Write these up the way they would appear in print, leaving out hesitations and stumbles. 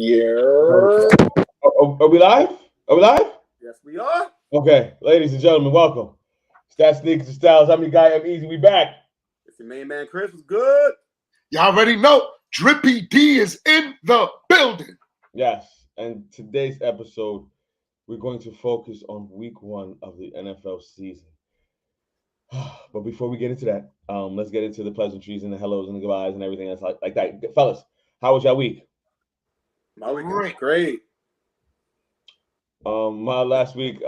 Yeah. Are we live? Are we live? Yes, we are. Okay, ladies and gentlemen, welcome. Stats, Sneakers, and Styles. I'm your guy, I'm Easy. We back. It's your main man, Chris. Was good. Y'all already know Drippy D is in the building. Yes, and today's episode, we're going to focus on week one of the NFL season. But before we get into that, let's get into the pleasantries and the hellos and the goodbyes and everything else like that. Fellas, how was y'all week? My week was great. My last week,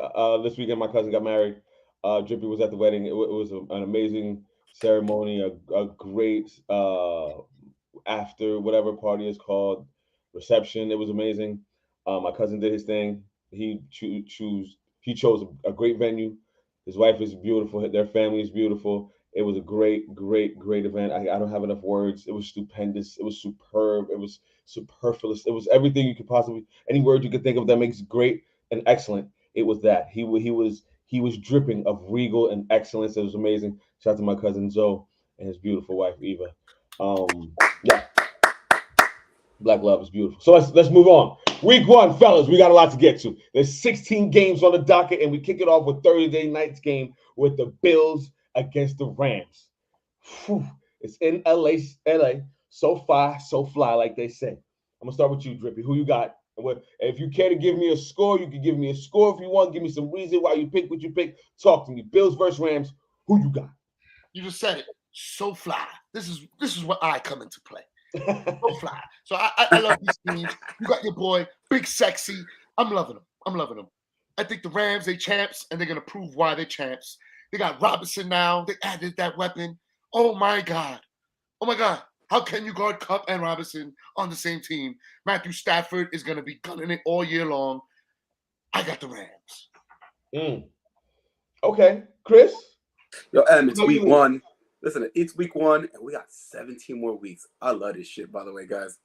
this weekend, my cousin got married. Drippy was at the wedding. It was an amazing ceremony, a great after whatever party is called reception. It was amazing. My cousin did his thing. He chose a great venue. His wife is beautiful. Their family is beautiful. It was a great event. I don't have enough words. It was stupendous. It was superb. It was superfluous. It was everything you could possibly, any word you could think of that makes great and excellent. It was that. He was dripping of regal and excellence. It was amazing. Shout out to my cousin Zoe and his beautiful wife Eva. Yeah, Black love is beautiful. So let's move on. Week one, fellas, we got a lot to get to. There's 16 games on the docket, and we kick it off with Thursday night's game with the Bills against the Rams. Whew. It's in LA. So far, so fly, like they say. I'm gonna start with you, Drippy. Who you got? If you care to give me a score, you can give me a score if you want. Give me some reason why you pick what you pick. Talk to me. Bills versus Rams. Who you got? You just said it. So fly. This is what I come into play. So fly. So I love these teams. You got your boy, Big Sexy. I'm loving them. I think the Rams, they champs, and they're gonna prove why they're champs. They got Robinson now. They added that weapon. Oh my God. How can you guard Kupp and Robinson on the same team? Matthew Stafford is gonna be gunning it all year long. I got the Rams. Okay, Chris. Yo, it's week one. Listen, it's week one, and we got 17 more weeks. I love this shit, by the way, guys.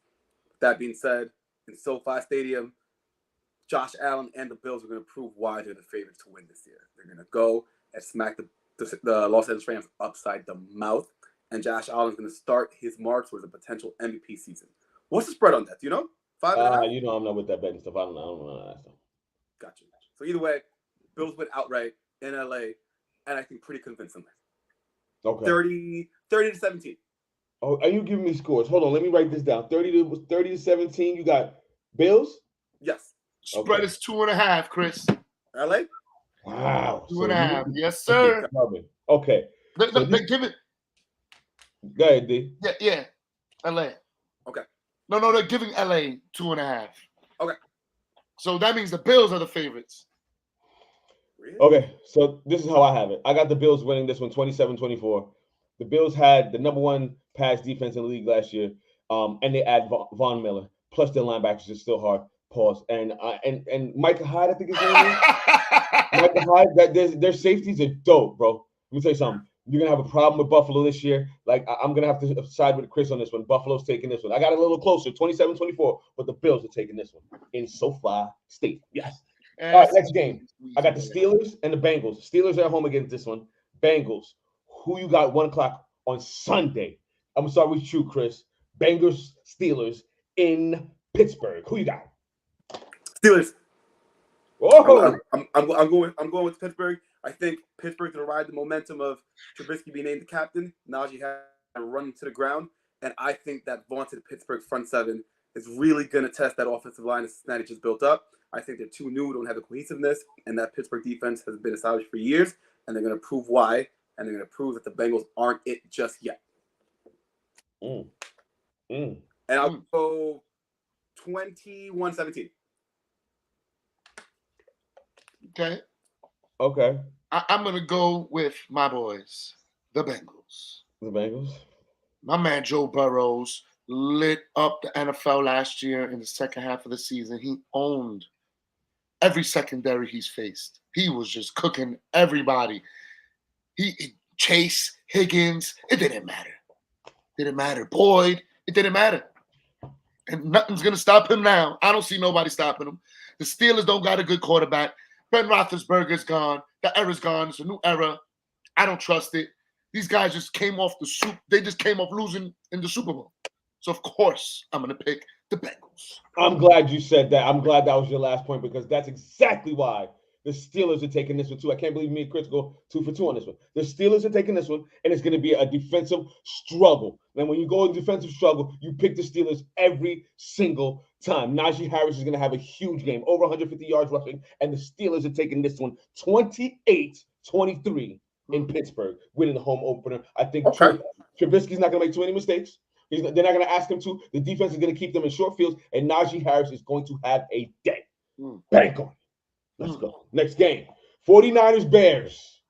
That being said, in SoFi Stadium, Josh Allen and the Bills are going to prove why they're the favorites to win this year. They're going to go and smack the Los Angeles Rams upside the mouth, and Josh Allen's going to start his march towards a potential MVP season. What's the spread on that? Do you know? 5.5? You know I'm not with that betting stuff. I don't know that stuff. Gotcha. So either way, Bills win outright in LA, and I think pretty convincingly. Okay. 30 to 17. Oh, are you giving me scores? Hold on, let me write this down. 30 to 17. You got Bills? Yes. Spread is 2.5, Chris. LA? Wow. 2.5. Yes, sir. Okay. They give it. Go ahead, D. Yeah. LA. Okay. No, they're giving LA 2.5. Okay. So that means the Bills are the favorites. Really? Okay, so this is how I have it. I got the Bills winning this one 27-24. The Bills had the number one pass defense in the league last year, and they add Von Miller. Plus their linebackers are still hard. Pause. And Micah Hyde, I think his name is. Micah Hyde, their safeties are dope, bro. Let me tell you something. You're going to have a problem with Buffalo this year. Like, I'm going to have to side with Chris on this one. Buffalo's taking this one. I got a little closer, 27-24, but the Bills are taking this one in SoFi Stadium. Yes. All right, next game. I got the Steelers and the Bengals. Steelers are at home against this one. Bengals. Who you got 1 o'clock on Sunday? I'm gonna start with you, Chris. Bengals, Steelers in Pittsburgh. Who you got? Steelers. Whoa. I'm going with Pittsburgh. I think Pittsburgh's gonna ride the momentum of Trubisky being named the captain. Najee had to run to the ground, and I think that vaunted Pittsburgh front seven is really gonna test that offensive line that Cincinnati just built up. I think they're too new, don't have the cohesiveness, and that Pittsburgh defense has been established for years, and they're going to prove why, and they're going to prove that the Bengals aren't it just yet. And I'll go 21-17. Okay. I'm going to go with my boys, the Bengals. The Bengals? My man Joe Burrows lit up the NFL last year in the second half of the season. He owned every secondary he's faced. He was just cooking everybody. He Chase, Higgins, it didn't matter. Boyd, it didn't matter. And nothing's going to stop him now. I don't see nobody stopping him. The Steelers don't got a good quarterback. Ben Roethlisberger's gone. The era's gone. It's a new era. I don't trust it. These guys just came off the soup. They just came off losing in the Super Bowl. So, of course, I'm going to pick the Bengals. I'm glad you said that. I'm glad that was your last point because that's exactly why the Steelers are taking this one too. I can't believe me and Chris go 2 for 2 on this one. The Steelers are taking this one, and it's going to be a defensive struggle. And when you go in defensive struggle, you pick the Steelers every single time. Najee Harris is going to have a huge game, over 150 yards rushing, and the Steelers are taking this one 28-23 in Pittsburgh, winning the home opener. I think Trubisky's not going to make too many mistakes. They're not going to ask him to. The defense is going to keep them in short fields, and Najee Harris is going to have a day. Bank on it. Let's go. Next game. 49ers Bears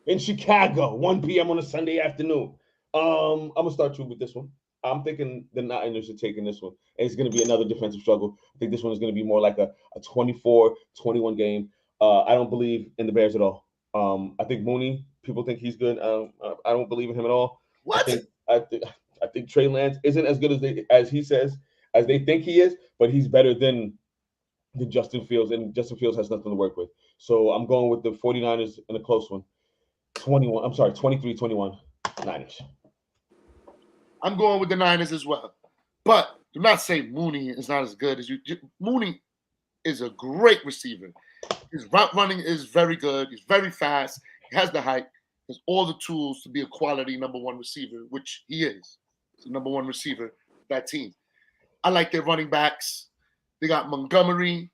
in Chicago, 1 p.m. on a Sunday afternoon. I'm going to start you with this one. I'm thinking the Niners are taking this one. And it's going to be another defensive struggle. I think this one is going to be more like a 24-21 game. I don't believe in the Bears at all. I think Mooney, people think he's good. I don't believe in him at all. What? I think Trey Lance isn't as good as he says, as they think he is, but he's better than Justin Fields, and Justin Fields has nothing to work with. So I'm going with the 49ers in a close one. 23-21 Niners. I'm going with the Niners as well. But do not say Mooney is not as good as you. Mooney is a great receiver. His route running is very good. He's very fast. He has the height. He has all the tools to be a quality number one receiver, which he is. He's the number one receiver of that team. I like their running backs. They got Montgomery.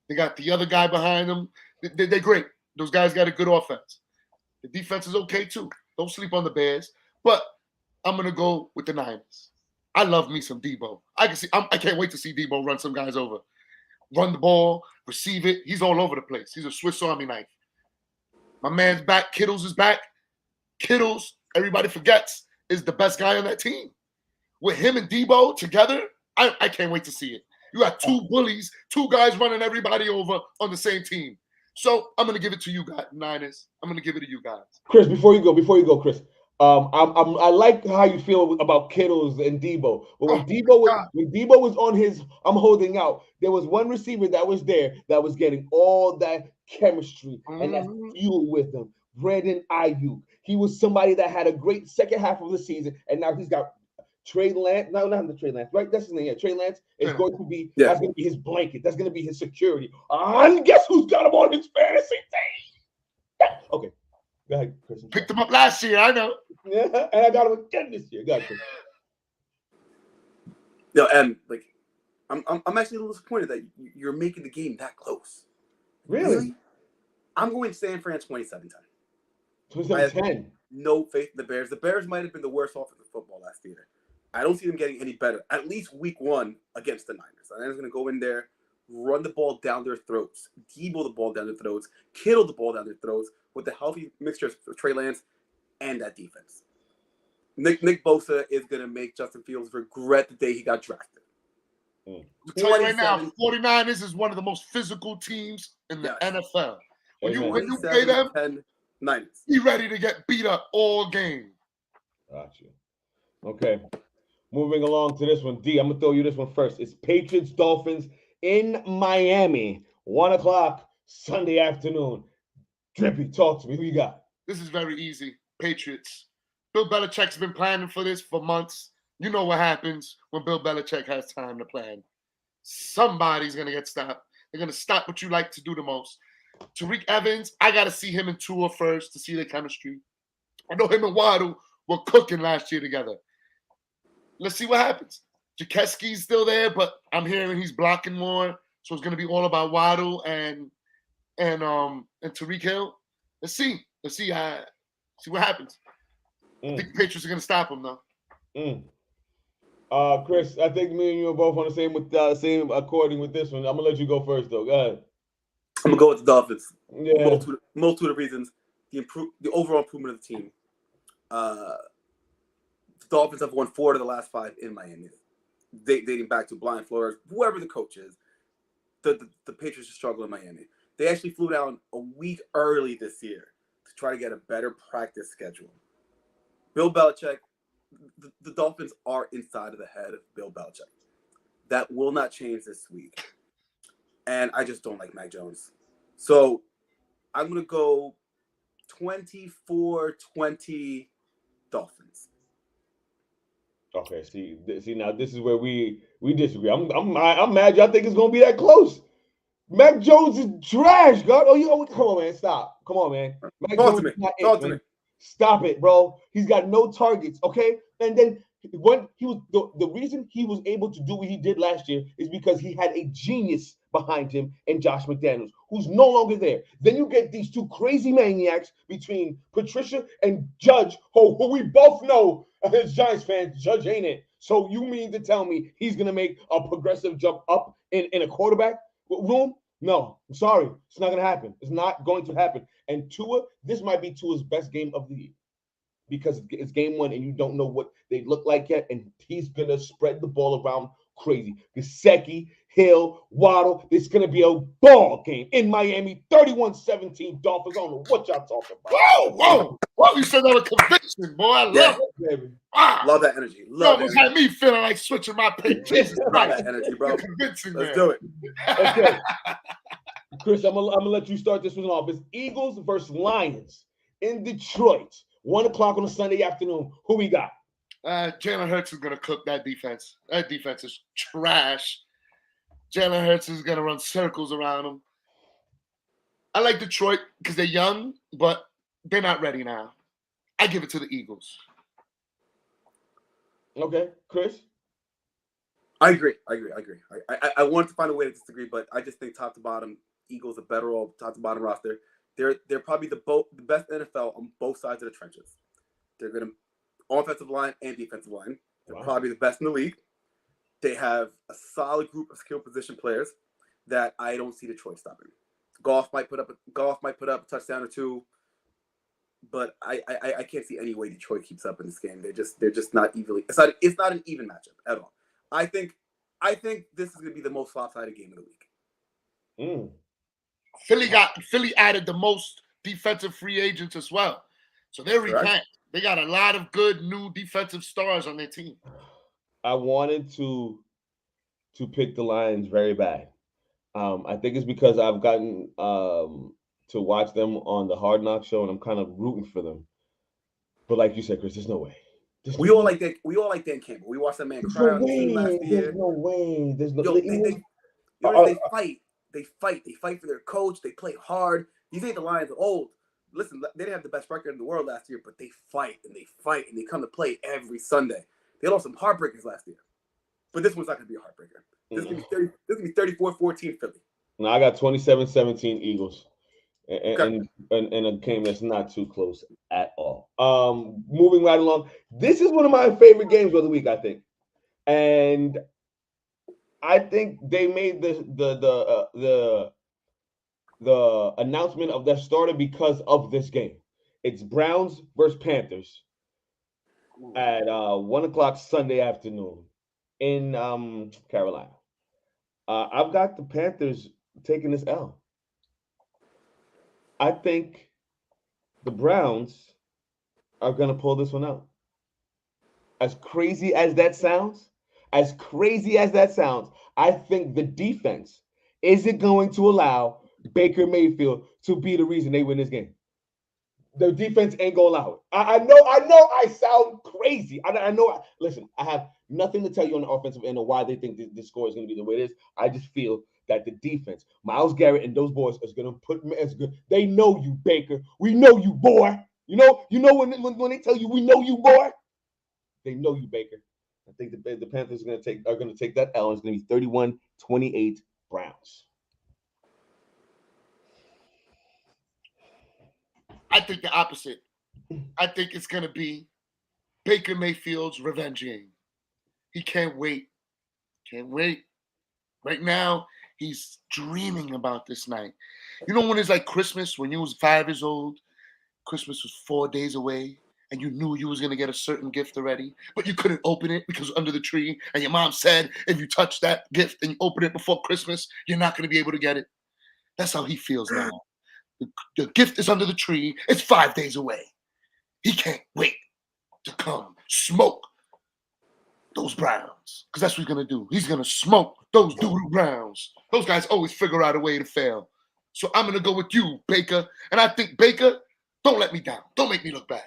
They got the other guy behind them. They're great. Those guys got a good offense. The defense is okay, too. Don't sleep on the Bears. But I'm going to go with the Niners. I love me some Debo. I can't wait to see Debo run some guys over. Run the ball, receive it. He's all over the place. He's a Swiss Army knife. My man's back. Kittles is back. Kittles, everybody forgets, is the best guy on that team. With him and Debo together, I can't wait to see it. You got two bullies, two guys running everybody over on the same team. So I'm going to give it to you guys, Niners. I'm going to give it to you guys. Chris, before you go, Chris. I like how you feel about Kittles and Debo. But when Debo was on his I'm holding out, there was one receiver that was there that was getting all that chemistry and that fuel with him. Brandon Ayuk. He was somebody that had a great second half of the season, and now he's got Trey Lance. No, not the Trey Lance, right? That's his name. Yeah, Trey Lance is going to be that's going to be his blanket. That's going to be his security. And guess who's got him on his fantasy team? Okay. Go ahead, Chris. Picked him up last year, I know. Yeah, and I got him again this year. Go ahead, Chris. No, and like, I'm actually a little disappointed that you're making the game that close. Really? I'm going San Fran 27-10. 27-10. No faith in the Bears. The Bears might have been the worst offensive football last year. I don't see them getting any better. At least week 1 against the Niners. The Niners are going to go in there, run the ball down their throats, Debo the ball down their throats, Kittle the ball down their throats with the healthy mixture of Trey Lance and that defense. Nick Bosa is going to make Justin Fields regret the day he got drafted. I'll tell you right now, 49ers is one of the most physical teams in the NFL. When you play them, Niners. Be ready to get beat up all game. Gotcha. Okay. Moving along to this one. D, I'm going to throw you this one first. It's Patriots Dolphins in Miami. 1 o'clock Sunday afternoon. Drippy, talk to me. Who you got? This is very easy. Patriots. Bill Belichick's been planning for this for months. You know what happens when Bill Belichick has time to plan. Somebody's going to get stopped. They're going to stop what you like to do the most. Tariq Evans, I got to see him and Tua first to see their chemistry. I know him and Waddle were cooking last year together. Let's see what happens. Jakeski's still there, but I'm hearing he's blocking more. So it's going to be all about Waddle and Tariq Hill. Let's see. See what happens. I think the Patriots are going to stop him, though. Chris, I think me and you are both on the same according with this one. I'm going to let you go first, though. Go ahead. I'm going to go with the Dolphins. Yeah. Multiple of the reasons. The overall improvement of the team. The Dolphins have won 4 of the last 5 in Miami. Dating back to Brian Flores, whoever the coach is. The Patriots are struggling in Miami. They actually flew down a week early this year to try to get a better practice schedule. Bill Belichick, the Dolphins are inside of the head of Bill Belichick. That will not change this week. And I just don't like Mac Jones. So I'm going to go 24-20 Dolphins. Okay, see. Now this is where we disagree. I'm mad. Y'all think it's gonna be that close? Mac Jones is trash, God. Come on, man. Stop. Come on, man. Mac Talk Jones to me. is not Talk it, to me. man. Stop it, bro. He's got no targets. Okay, and then when he was the reason he was able to do what he did last year is because he had a genius behind him and Josh McDaniels, who's no longer there. Then you get these two crazy maniacs between Patricia and Judge, who we both know as Giants fans, Judge ain't it. So you mean to tell me he's gonna make a progressive jump up in a quarterback room? No, I'm sorry. It's not gonna happen. It's not going to happen. And Tua, this might be Tua's best game of the year, because it's game one and you don't know what they look like yet. And he's going to spread the ball around crazy. Gesicki, Hill, Waddle. It's going to be a ball game in Miami. 31-17 Dolphins. I don't know what y'all talking about. Whoa. You said that with conviction, boy. I love it. Baby. Wow. Love that energy. You almost had me feeling like switching my pick. Jesus Love Christ. that energy, bro. Convincing, Let's man. do it. Okay. Chris, I'm gonna let you start this one off. It's Eagles versus Lions in Detroit. 1 o'clock on a Sunday afternoon. Who we got? Jalen Hurts is going to cook that defense. That defense is trash. Jalen Hurts is going to run circles around them. I like Detroit because they're young, but they're not ready now. I give it to the Eagles. Okay, Chris? I agree. I wanted to find a way to disagree, but I just think top to bottom, Eagles are better all top to bottom roster. They're probably the best NFL on both sides of the trenches. They're good offensive line and defensive line. They're probably the best in the league. They have a solid group of skill position players that I don't see Detroit stopping. Goff might put up a touchdown or two, but I can't see any way Detroit keeps up in this game. They're just not evenly. It's not an even matchup at all. I think this is going to be the most lopsided game of the week. Philly added the most defensive free agents as well, so they're revamped. They got a lot of good new defensive stars on their team. I wanted to pick the Lions very bad. I think it's because I've gotten to watch them on the Hard Knock show, and I'm kind of rooting for them. But like you said, Chris, there's no way. We all like Dan Campbell. We watched that man cry on the team last year. There's no way. They fight. They fight for their coach. They play hard. You think the Lions are old? Listen, they didn't have the best record in the world last year, but they fight and they come to play every Sunday. They lost some heartbreakers last year, but this one's not going to be a heartbreaker. This is going to be 34-14 Philly. No, I got 27-17 Eagles, and a game that's not too close at all. Moving right along, this is one of my favorite games of the week, I think, and I think they made the announcement of their starter because of this game. It's Browns versus Panthers at 1 o'clock Sunday afternoon in Carolina. I've got the Panthers taking this L. I think the Browns are going to pull this one out. As crazy as that sounds, I think the defense isn't going to allow Baker Mayfield to be the reason they win this game. The defense ain't gonna allow it. I know I sound crazy. I know. Listen, I have nothing to tell you on the offensive end of why they think this score is going to be the way it is. I just feel that the defense, Myles Garrett and those boys, is going to put them as good. They know you, Baker. We know you, boy. You know when they tell you we know you, boy. They know you, Baker. I think the Panthers are going to take that L. It's going to be 31-28 Browns. I think the opposite. I think it's going to be Baker Mayfield's revenge game. He can't wait. Right now, he's dreaming about this night. You know when it's like Christmas, when you was 5 years old, Christmas was 4 days away, and you knew you was going to get a certain gift already, but you couldn't open it because it was under the tree, and your mom said, if you touch that gift and you open it before Christmas, you're not going to be able to get it. That's how he feels now. The gift is under the tree. It's 5 days away. He can't wait to come smoke those Browns, because that's what he's going to do. He's going to smoke those doodle Browns. Those guys always figure out a way to fail. So I'm going to go with you, Baker. And I think, Baker, don't let me down. Don't make me look bad.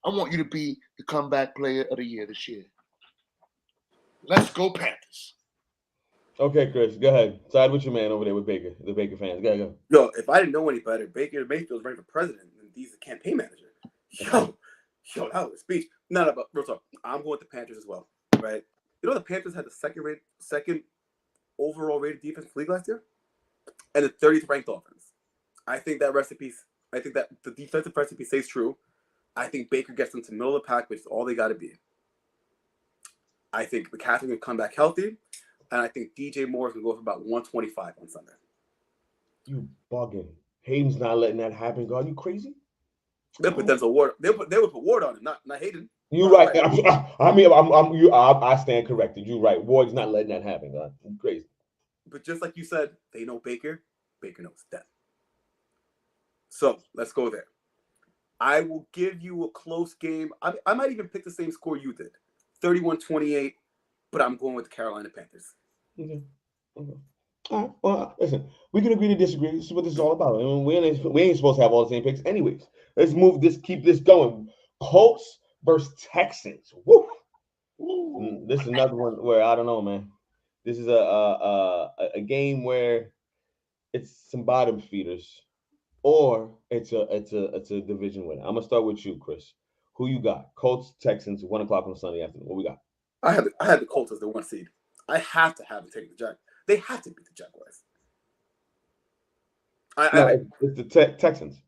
I want you to be the comeback player of the year this year. Let's go Panthers. Okay, Chris, go ahead. Side with your man over there with Baker, the Baker fans. Go. Yo, if I didn't know any better, Baker Mayfield's running for president, and he's a campaign manager. Yo, that was a speech. No, but real talk. I'm going with the Panthers as well, right? You know the Panthers had the second overall rated defense in the league last year, and the 30th ranked offense. I think that the defensive recipe stays true. I think Baker gets them to middle of the pack, which is all they got to be. I think McCaffrey can come back healthy, and I think DJ Moore is going to go for about 125 on Sunday. You bugging. Hayden's not letting that happen, God. You crazy? They'll put Denzel Ward. They would put Ward on it, not Hayden. You're right. I stand corrected. You're right. Ward's not letting that happen, God. You crazy. But just like you said, they know Baker. Baker knows them. So let's go there. I will give you a close game. I might even pick the same score you did, 31-28, but I'm going with the Carolina Panthers. Okay. All right. Well, listen, we can agree to disagree. This is what this is all about. I mean, we ain't supposed to have all the same picks anyways. Let's keep this going. Colts versus Texans. Woo! This is another one where I don't know, man. This is a game where it's some bottom feeders, or it's a division winner. I'm gonna start with you, Chris. Who you got? Colts, Texans, 1:00 on Sunday afternoon. What we got? I had the Colts as the 1 seed. I have to have them take the Jaguars. They have to beat the Jaguars. It's the Texans.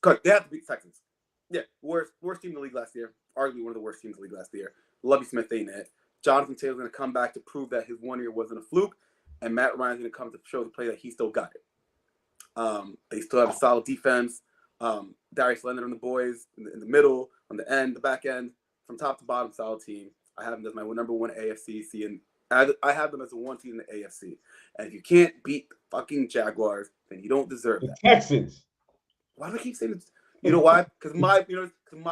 Correct. They have to beat the Texans. Yeah, worst team in the league last year. Arguably one of the worst teams in the league last year. Lovie Smith ain't it. Jonathan Taylor's going to come back to prove that his 1 year wasn't a fluke, and Matt Ryan's going to come to show the play that he still got it. They still have a solid defense. Darius Leonard and the boys in the middle, on the end, the back end, from top to bottom, solid team. I have them as my number one AFC, and I have them as the 1 team in the AFC. And if you can't beat the fucking Jaguars, then you don't deserve that. Texans. Why do I keep saying this? You know why? Because my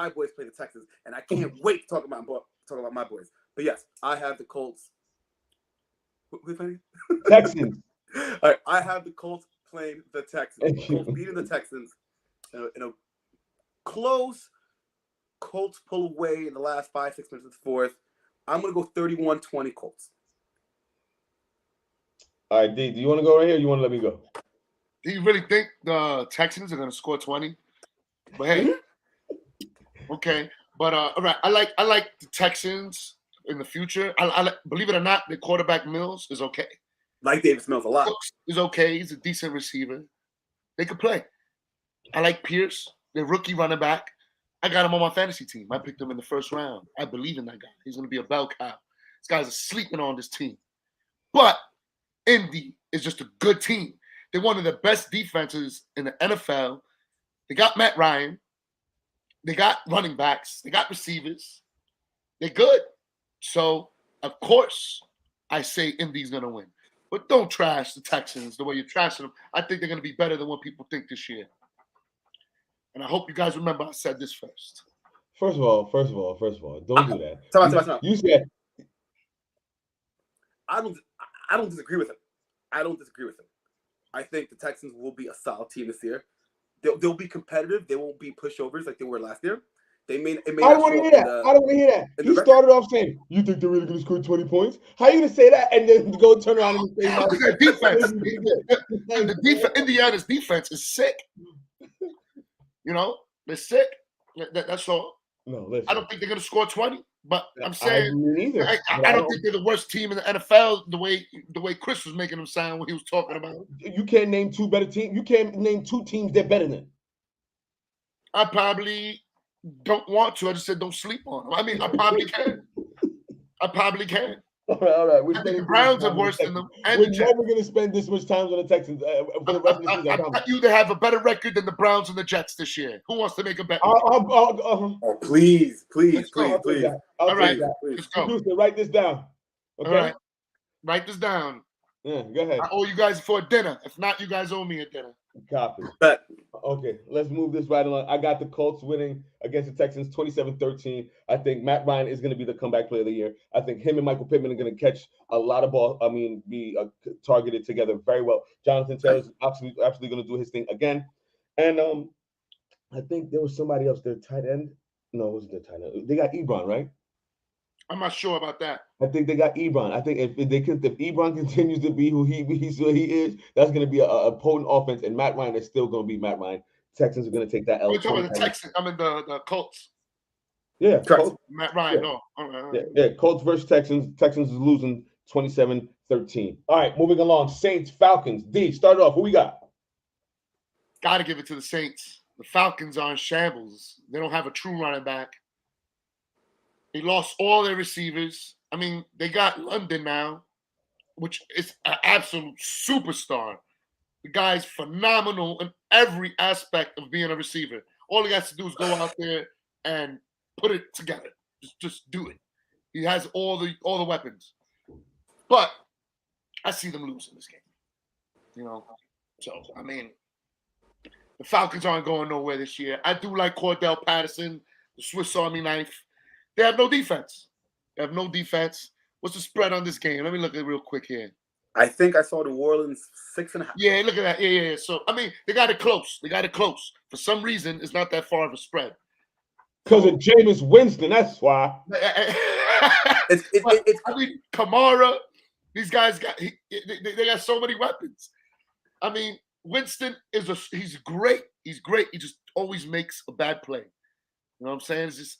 boys play the Texans, and I can't wait to talk about my boys. But yes, I have the Colts. Who playing? Texans. All right, I have the Colts playing the Texans. Colts beating the Texans in a close. Colts pull away in the last 5-6 minutes of the fourth. I'm going to go 31-20 Colts. All right, D, do you want to go right here or you want to let me go? Do you really think the Texans are going to score 20? But hey, okay. But all right, I like the Texans in the future. I believe it or not, the quarterback Mills is okay. Like Davis Mills a lot. Cooks is okay. He's a decent receiver. They could play. I like Pierce, the rookie running back. I got him on my fantasy team. I picked him in the first round. I believe in that guy. He's going to be a bell cow. This guy's sleeping on this team. But Indy is just a good team. They're one of the best defenses in the NFL. They got Matt Ryan. They got running backs. They got receivers. They're good. So, of course, I say Indy's going to win. But don't trash the Texans the way you're trashing them. I think they're going to be better than what people think this year. And I hope you guys remember I said this first. First of all, don't do that. Time. You said I don't disagree with him. I think the Texans will be a solid team this year. They'll be competitive. They won't be pushovers like they were last year. I don't want to hear that. You started off saying, you think they're really going to score 20 points? How are you going to say that and then go turn around and say, defense. Indiana's defense is sick. You know, they're sick. That's all. No, listen. I don't think they're going to score 20, but I'm saying I don't think they're the worst team in the NFL the way Chris was making them sound when he was talking about it. You can't name two better teams. You can't name two teams they're better than. I probably don't want to. I just said don't sleep on them. I mean, I probably can. All right. I think the Browns are worse than them. We're never going to spend this much time on the Texans for the rest of the season. I bet you they have a better record than the Browns and the Jets this year. Who wants to make a bet? Please. All right, let's go. Producer, write this down. Okay? All right. Write this down. Yeah, go ahead. I owe you guys for a dinner. If not, you guys owe me a dinner. Copy. Bet. Okay, let's move this right along. I got the Colts winning against the Texans 27-13. I think Matt Ryan is going to be the comeback player of the year. I think him and Michael Pittman are going to catch a lot of ball. Be targeted together very well. Jonathan Taylor's absolutely going to do his thing again. And I think there was somebody else, their tight end. No, it wasn't their tight end. They got Ebron, right? I'm not sure about that. I think they got Ebron. I think if Ebron continues to be who he is, that's going to be a potent offense. And Matt Ryan is still going to be Matt Ryan. Texans are going to take that L. We're talking about the Texans. I mean the Colts. Yeah, Colts. Matt Ryan. Yeah. No. All right. Yeah, Colts versus Texans. Texans is losing 27-13. All right, moving along. Saints, Falcons. D, start off. Who we got? Got to give it to the Saints. The Falcons are in shambles. They don't have a true running back. They lost all their receivers. I mean, they got London now, which is an absolute superstar. The guy's phenomenal in every aspect of being a receiver. All he has to do is go out there and put it together. Just do it. He has all the weapons. But I see them losing this game. You know, so I mean, the Falcons aren't going nowhere this year. I do like Cordell Patterson, the Swiss Army knife. They have no defense. What's the spread on this game? Let me look at it real quick here. I think I saw New Orleans 6.5. Yeah, look at that. Yeah. So I mean, they got it close. For some reason, it's not that far of a spread. Because of Jameis Winston, that's why. I mean, Kamara, these guys they got so many weapons. I mean, Winston he's great. He's great. He just always makes a bad play. You know what I'm saying? It's just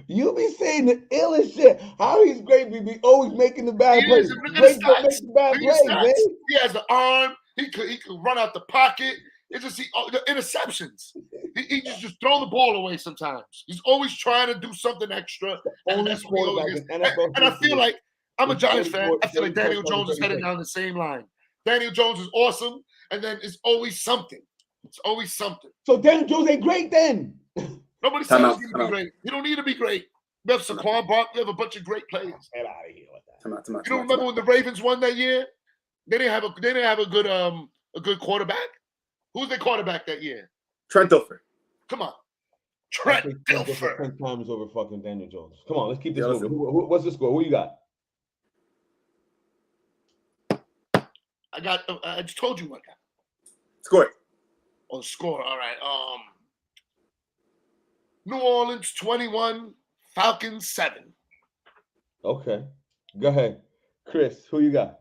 you be saying the illest shit. How he's great, be always making the bad plays. Great don't make the bad plays, man. He has the arm. He could run out the pocket. It's just the interceptions. He just throw the ball away sometimes. He's always trying to do something extra. And that's what he always is. And I feel like I'm a Giants fan. I feel like Daniel Jones is heading down the same line. Daniel Jones is awesome, and then it's always something. It's always something. So Daniel Jones ain't great then. Nobody said he's going to be great. You don't need to be great. We have Saquon Barkley. We have a bunch of great players. Get out of here with that. You don't remember when the Ravens won that year? They didn't have a good quarterback. Who was their quarterback that year? Trent Dilfer. Come on. Trent Dilfer. 10 times over fucking Daniel Jones. Come on, let's keep this moving. What's the score? Who you got? I just told you what I got. Score. Oh, score. All right. New Orleans 21, Falcons 7. Okay. Go ahead. Chris, who you got?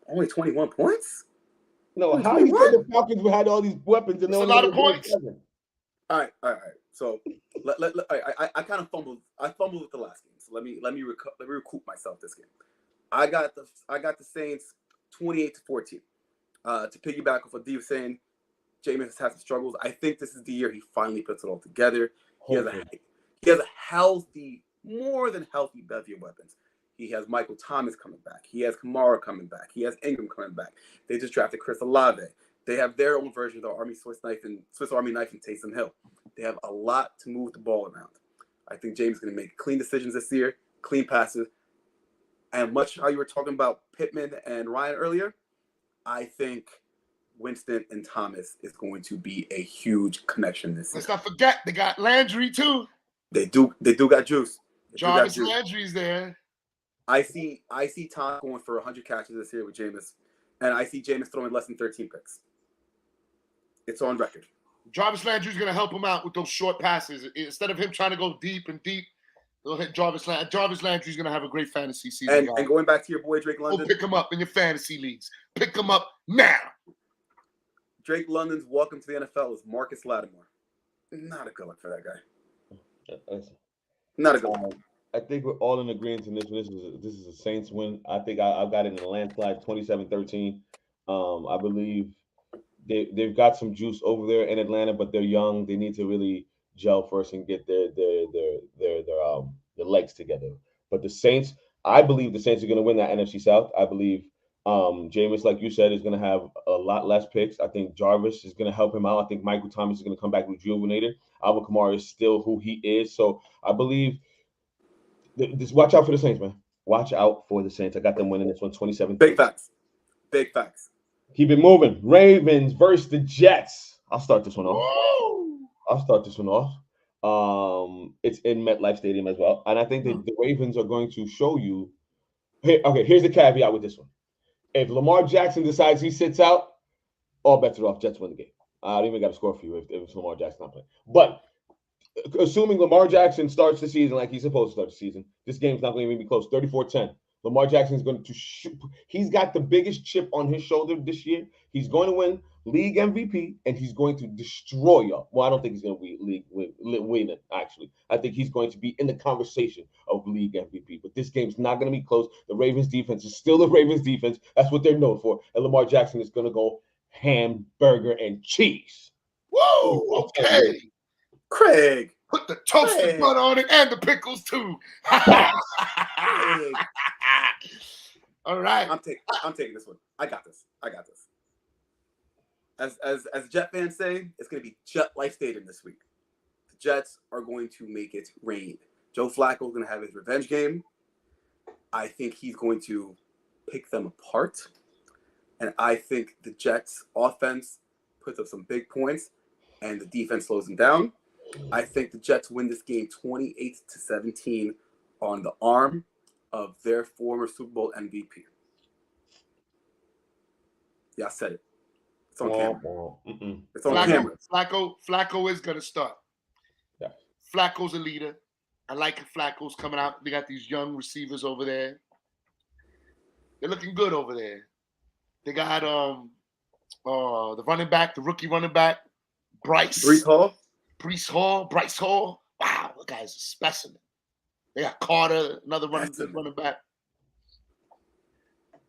Only 21 points? No, how you said the Falcons had all these weapons and a lot of points? All right. So I kind of fumbled. I fumbled with the last game. So let me recoup myself this game. I got the Saints 28-14. To piggyback off what Dee was saying, Jameis has some struggles. I think this is the year he finally puts it all together. He has a healthy, more than healthy bevy of weapons. He has Michael Thomas coming back. He has Kamara coming back. He has Ingram coming back. They just drafted Chris Olave. They have their own version of the Swiss Army knife and Taysom Hill. They have a lot to move the ball around. I think James is going to make clean decisions this year, clean passes. And much how you were talking about Pittman and Ryan earlier, I think Winston and Thomas is going to be a huge connection this year. Let's not forget they got Landry too. They do got juice. Jarvis Landry's there. I see Tom going for 100 catches this year with Jameis, and I see Jameis throwing less than 13 picks. It's on record. Jarvis Landry's going to help him out with those short passes. Instead of him trying to go deep, they'll hit Jarvis Landry. Jarvis Landry's going to have a great fantasy season. And going back to your boy Drake London. Go pick him up in your fantasy leagues. Pick him up now. Drake London's welcome to the NFL is Marcus Lattimore. Not a good look for that guy. Not a good look. I think we're all in agreement in this. This is a Saints win. I think I've got it in a landslide, 27-13. I believe they've got some juice over there in Atlanta, but they're young. They need to really gel first and get their legs together. But the Saints, I believe the Saints are going to win that NFC South. I believe Jameis, like you said, is going to have a lot less picks. I think Jarvis is going to help him out. I think Michael Thomas is going to come back rejuvenated. Alvin Kamara is still who he is. So I believe just watch out for the Saints, man. Watch out for the Saints. I got them winning this one 27. Big facts. Big facts. Keep it moving. Ravens versus the Jets. I'll start this one off. It's in MetLife Stadium as well. And I think that the Ravens are going to show you. Here's the caveat with this one. If Lamar Jackson decides he sits out, all bets are off. Jets win the game. I don't even got to score for you if it's Lamar Jackson not playing. But assuming Lamar Jackson starts the season like he's supposed to start the season, this game's not going to even be close. 34-10. Lamar Jackson's going to shoot. He's got the biggest chip on his shoulder this year. He's going to win league MVP, and he's going to destroy y'all. Well, I don't think he's going to win it, actually. I think he's going to be in the conversation of league MVP. But this game's not going to be close. The Ravens defense is still the Ravens defense. That's what they're known for. And Lamar Jackson is going to go hamburger and cheese. Whoa, okay. Craig. Put the toasted bun on it and the pickles too. All right. I'm taking this one. I got this. As Jet fans say, it's going to be Jet Life Stadium this week. The Jets are going to make it rain. Joe Flacco is going to have his revenge game. I think he's going to pick them apart. And I think the Jets offense puts up some big points and the defense slows them down. I think the Jets win this game 28-17 on the arm of their former Super Bowl MVP. Yeah, I said it. It's on camera. It's on camera. Flacco is going to start. Yeah. Flacco's a leader. I like Flacco's coming out. They got these young receivers over there. They're looking good over there. They got the running back, the rookie running back, Bryce Hall. Wow, the guy's a specimen. They got Carter, another running back.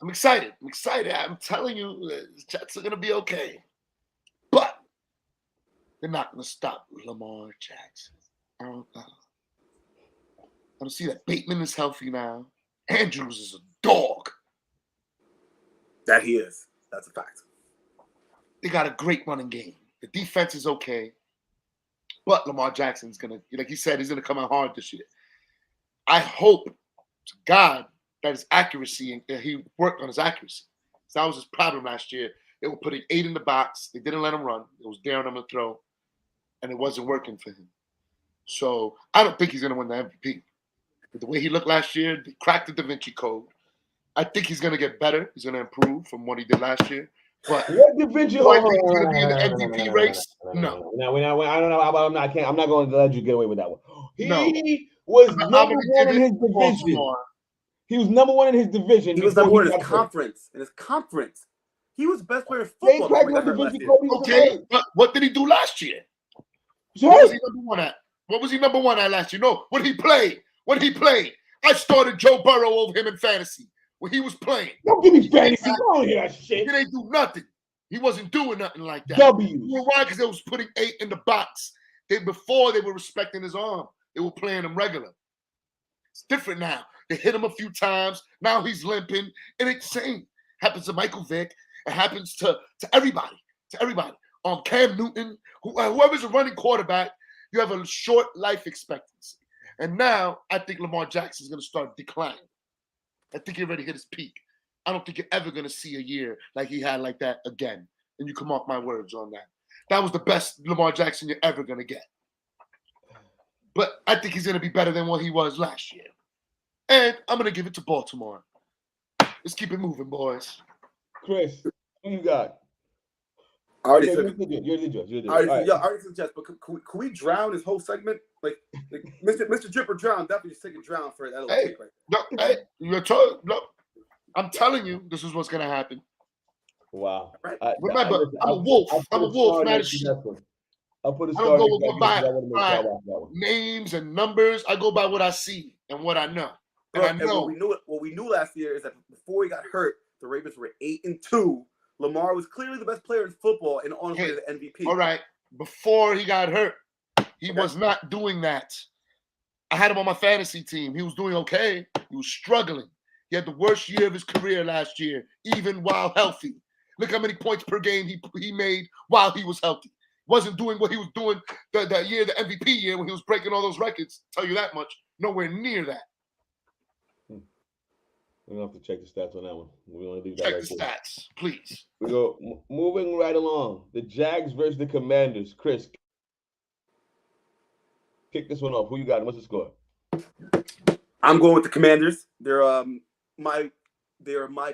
I'm excited. I'm telling you, the Jets are going to be okay. But they're not going to stop Lamar Jackson. I don't see that. Bateman is healthy now. Andrews is a dog. That he is. That's a fact. They got a great running game. The defense is okay. But Lamar Jackson's going to, like he said, he's going to come out hard this year. I hope to God that his accuracy, and he worked on his accuracy. So that was his problem last year. They were putting 8 in the box. They didn't let him run. It was daring him to throw, and it wasn't working for him. So I don't think he's going to win the MVP. But the way he looked last year, they cracked the Da Vinci Code. I think he's going to get better. He's going to improve from what he did last year. But what division? I think he's going to be in the MVP race. No. I don't know. I'm not going to let you get away with that one. He was number one in his division. He was number one in his division. He was number one in his conference. He was best player in football. Okay, but what did he do last year? What was he number one at? What was he number one at last year? No, when he played. I started Joe Burrow over him in fantasy when he was playing. Don't give me fantasy. I don't hear that shit. He didn't do nothing. He wasn't doing nothing like that. W. Why? Because they was putting 8 in the box. Before they were respecting his arm. They were playing him regular. It's different now. They hit him a few times. Now he's limping. It ain't the same. Happens to Michael Vick. It happens to everybody. Cam Newton, whoever's a running quarterback, you have a short life expectancy. And now I think Lamar Jackson is going to start declining. I think he already hit his peak. I don't think you're ever going to see a year like he had like that again. And you can mark my words on that. That was the best Lamar Jackson you're ever going to get. But I think he's going to be better than what he was last year. And I'm going to give it to Baltimore. Let's keep it moving, boys. Chris, who you got? I already said it. I already said Jets, but could we drown this whole segment? Like Mr. Drip or Drown, definitely just take a drown for that little take right there. No, I'm telling you, this is what's going to happen. Wow. Right. Remember, I'm a wolf. I'm a wolf, not a sheep. I'll put a I don't go by names and numbers. I go by what I see and what I know. And I know. What we knew last year is that before he got hurt, the Ravens were 8-2. Lamar was clearly the best player in football and on the MVP. All right. Before he got hurt, he was not doing that. I had him on my fantasy team. He was doing okay. He was struggling. He had the worst year of his career last year, even while healthy. Look how many points per game he made while he was healthy. Wasn't doing what he was doing the MVP year when he was breaking all those records. Tell you that much. Nowhere near that. We don't have to check the stats on that one. We want to leave check that the stats, please. We go moving right along. The Jags versus the Commanders. Chris, kick this one off. Who you got? What's the score? I'm going with the Commanders. They're my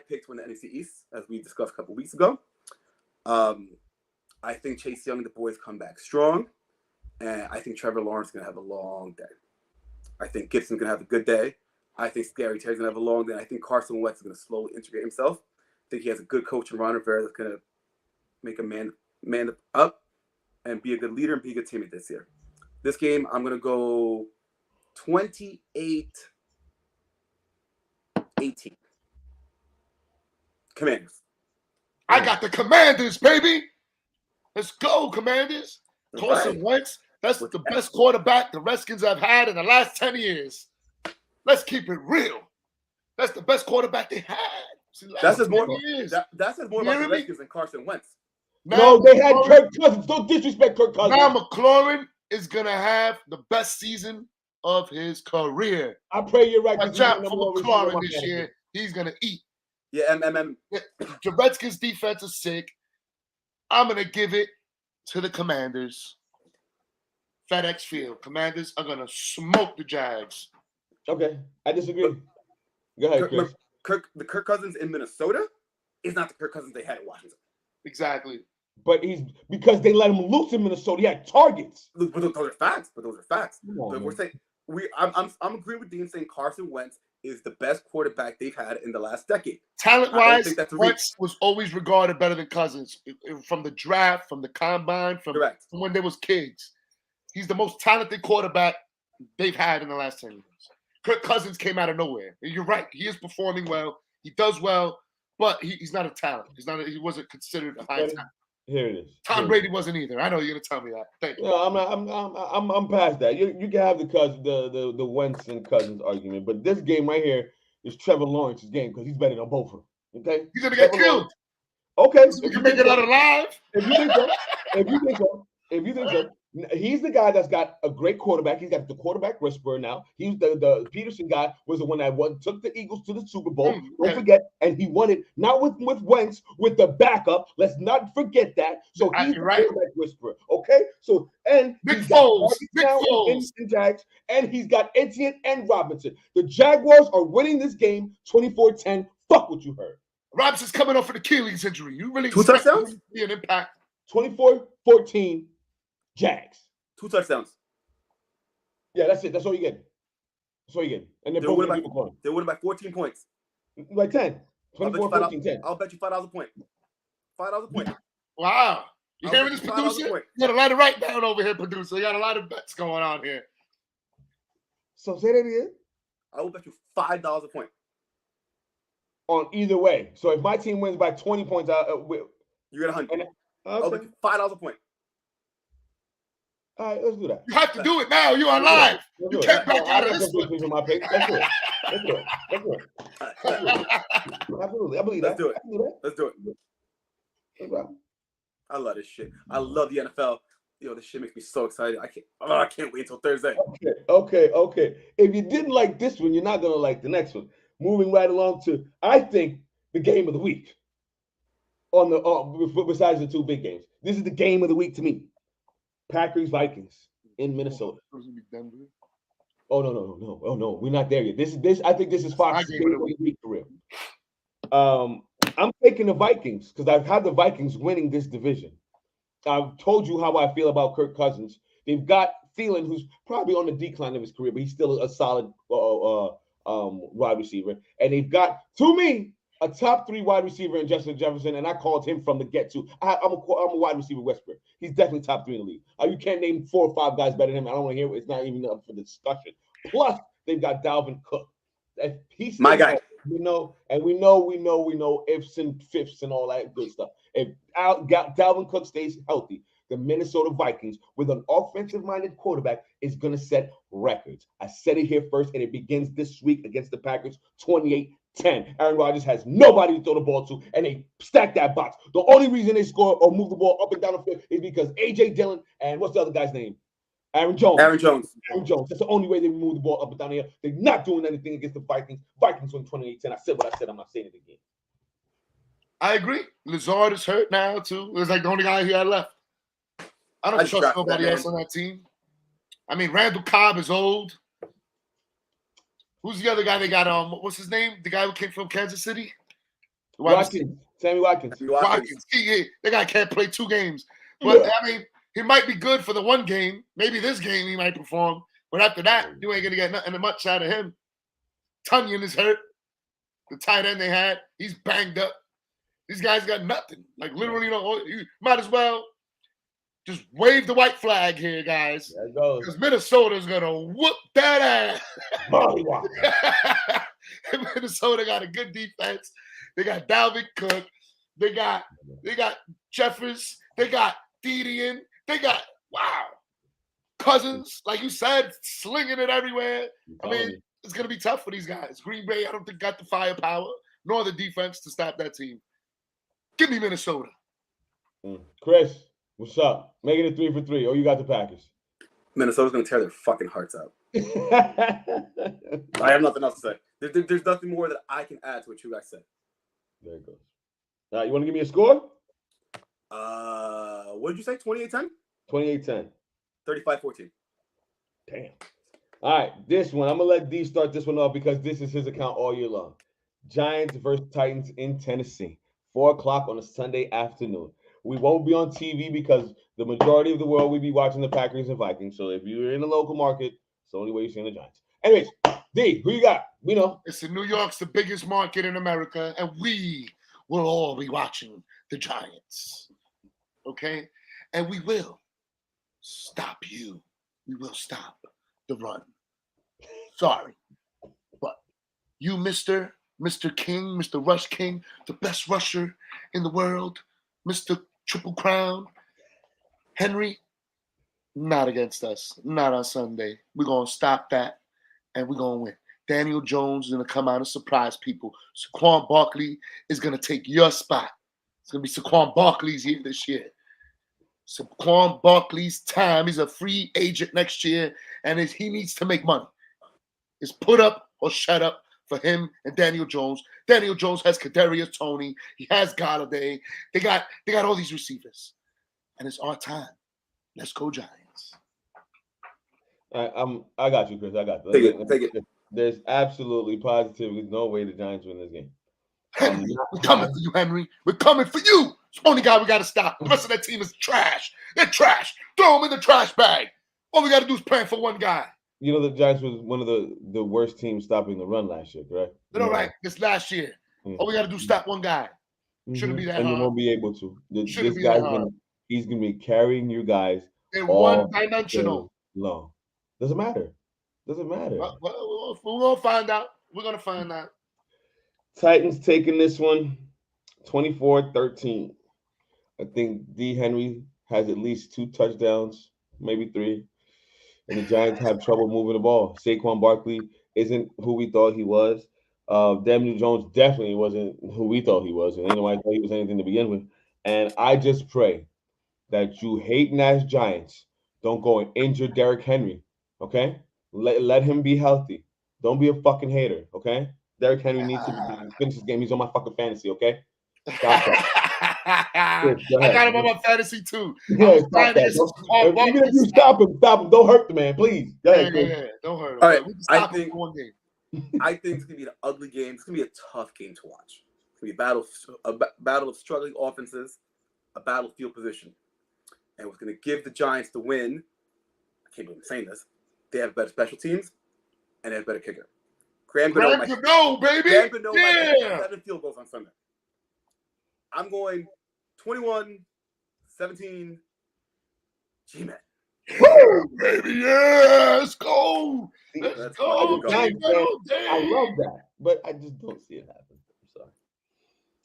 picks win the NFC East, as we discussed a couple weeks ago. I think Chase Young and the boys come back strong. And I think Trevor Lawrence is going to have a long day. I think Gibson's going to have a good day. I think Scary Terry's going to have a long day. I think Carson Wentz is going to slowly integrate himself. I think he has a good coach in Ron Rivera that's going to make a man up and be a good leader and be a good teammate this year. This game, I'm going to go 28-18. Commanders. I got the Commanders, baby. Let's go, Commanders. Carson Wentz, that's the best quarterback the Redskins have had in the last 10 years. Let's keep it real. That's the best quarterback they had. That's just more about the Redskins than Carson Wentz. No, they had Kirk Cousins. Don't disrespect Kirk Cousins. Now McLaurin is going to have the best season of his career. I pray you're right. Watch out for McLaurin this year. He's going to eat. Yeah, The Redskins defense is sick. I'm going to give it to the Commanders. FedEx Field. Commanders are going to smoke the Jags. Okay, I disagree. Go ahead, Chris. The Kirk Cousins in Minnesota is not the Kirk Cousins they had in Washington. Exactly. But he's because they let him loose in Minnesota. He had targets. But those are facts. We're saying I'm agreeing with Dean saying Carson Wentz is the best quarterback they've had in the last decade. Talent-wise, Wentz was always regarded better than Cousins from the draft, from the combine, from when they was kids. He's the most talented quarterback they've had in the last 10 years. Kirk Cousins came out of nowhere. You're right. He is performing well. He does well, but he's not a talent. He wasn't considered a high talent. Here it is. Tom Brady wasn't either. I know you're gonna tell me that. Thank you. No, I'm past that. You can have the Wentz and Cousins argument, but this game right here is Trevor Lawrence's game because he's better than both of them. Okay, he's gonna get killed. Okay, you can make it out alive. If you think so, he's the guy that's got a great quarterback. He's got the quarterback whisperer now. He's the Peterson guy was the one that took the Eagles to the Super Bowl. Don't forget, and he won it not with Wentz, with the backup. Let's not forget that. So he's the quarterback whisperer. Okay, so and he's got in Jags, and he's got Etienne and Robinson. The Jaguars are winning this game 24-10. Fuck what you heard. Robinson's coming off an Achilles injury. You really 2 touchdowns? To be an impact. 24-14. Jags. 2 touchdowns. Yeah, that's it. That's all you get. That's all you get. And they're winning by 14 points. Like 10. 24, 14, 10. I'll bet you $5 a point. $5 a point. Wow. You hearing this, producer? You got a lot of write down over here, producer. You got a lot of bets going on here. So say that again. I will bet you $5 a point. On either way. So if my team wins by 20 points, you get 100. I'll bet you $5 a point. All right, let's do that. You have to do it now. You are live. You can't back out of this one. Let's do it. Absolutely. I believe that. Let's do it. I love this shit. I love the NFL. Yo, this shit makes me so excited. I can't wait until Thursday. Okay. If you didn't like this one, you're not gonna like the next one. Moving right along to, I think, the game of the week. Besides the 2 big games, this is the game of the week to me. Packers Vikings in Minnesota. Oh no, we're not there yet. This I think this is Fox's game of the week for real. I'm taking the Vikings because I've had the Vikings winning this division. I've told you how I feel about Kirk Cousins. They've got Thielen, who's probably on the decline of his career, but he's still a solid wide receiver. And they've got, to me, a top 3 wide receiver in Justin Jefferson, and I called him from the get-to. I'm a wide receiver whisperer. He's definitely top 3 in the league. You can't name 4 or 5 guys better than him. I don't want to hear it. It's not even up for discussion. Plus, they've got Dalvin Cook. He's my guy. We know ifs and fifths and all that good stuff. If Dalvin Cook stays healthy, the Minnesota Vikings, with an offensive-minded quarterback, is going to set records. I said it here first, and it begins this week against the Packers, 28-10. Aaron Rodgers has nobody to throw the ball to, and they stack that box. The only reason they score or move the ball up and down the field is because A.J. Dillon and what's the other guy's name? Aaron Jones. That's the only way they move the ball up and down here. They're not doing anything against the Vikings. Vikings win 28-10. I said what I said. I'm not saying it again. I agree. Lazard is hurt now, too. It's like the only guy he had left. I don't trust nobody else on that team. I mean, Randall Cobb is old. Who's the other guy they got? What's his name? The guy who came from Kansas City? Sammy Watkins. Watkins. The guy can't play 2 games. But, yeah. I mean, He might be good for the one game. Maybe this game he might perform. But after that, you ain't going to get nothing much out of him. Tunyon is hurt. The tight end they had, he's banged up. These guys got nothing. Like, literally, you might as well just wave the white flag here, guys. There it goes. Because Minnesota's going to whoop that ass. Minnesota got a good defense. They got Dalvin Cook. They got Jeffers. They got Didion. They got, Cousins, like you said, slinging it everywhere. I mean, it's going to be tough for these guys. Green Bay, I don't think got the firepower nor the defense to stop that team. Give me Minnesota. Chris, what's up? Make it a 3 for 3. Oh, you got the Packers. Minnesota's going to tear their fucking hearts out. I have nothing else to say. There's nothing more that I can add to what you guys said. There it goes. All right, you want to give me a score? What did you say? 28-10? 28-10. 35-14. Damn. All right, this one. I'm going to let D start this one off because this is his account all year long. Giants versus Titans in Tennessee. 4 o'clock on a Sunday afternoon. We won't be on TV because the majority of the world will be watching the Packers and Vikings. So if you're in the local market, it's the only way you're seeing the Giants. Anyways, D, who you got? We know. Listen, New York's the biggest market in America, and we will all be watching the Giants. Okay? And we will stop you. We will stop the run. Sorry. But you, Mr. King, Mr. Rush King, the best rusher in the world, Mr. Triple Crown, Henry, not against us. Not on Sunday. We're going to stop that, and we're going to win. Daniel Jones is going to come out and surprise people. Saquon Barkley is going to take your spot. It's going to be Saquon Barkley's year this year. Saquon Barkley's time. He's a free agent next year, and he needs to make money. It's put up or shut up for him and Daniel Jones. Daniel Jones has Kadarius Toney. He has Galladay. They got all these receivers, and it's our time. Let's go Giants. I got you, Chris. I got it. Take it. There's absolutely, positively no way the Giants win this game. Henry, we're coming for you, Henry. We're coming for you. It's the only guy we got to stop. The rest of that team is trash. They're trash. Throw them in the trash bag. All we got to do is plan for one guy. You know, the Giants was one of the worst teams stopping the run last year, correct? They're all right. This last year. Mm-hmm. All we got to do is stop one guy. Shouldn't be that hard. And you won't be able to. This guy's he's going to be carrying you guys. They're one-dimensional. No. Doesn't matter. Doesn't matter. Well, we're going to find out. We're going to find out. Titans taking this one 24-13. I think D. Henry has at least 2 touchdowns, maybe 3. And the Giants have trouble moving the ball. Saquon Barkley isn't who we thought he was. Daniel Jones definitely wasn't who we thought he was. And ain't nobody thought he was anything to begin with. And I just pray that you hating-ass Giants don't go and injure Derrick Henry, okay? Let him be healthy. Don't be a fucking hater, okay? Derrick Henry needs to finish his game. He's on my fucking fantasy, okay? Stop that. I got him on my fantasy too. Yeah, even if you stop him. Don't hurt the man, please. Yeah. Don't hurt him. All right, I think it's gonna be an ugly game. It's gonna be a tough game to watch. It's gonna be a battle of struggling offenses, a battle of field position, and what's gonna give the Giants the win. I can't believe I'm saying this. They have better special teams, and they have better kicker. Graham Gano, baby. Graham Gano, yeah. 7 field goals on Sunday. I'm going 21-17. G-Man. Woo, baby, yeah, let's go. Let's go. I love that, but I just don't see it happen. I'm sorry.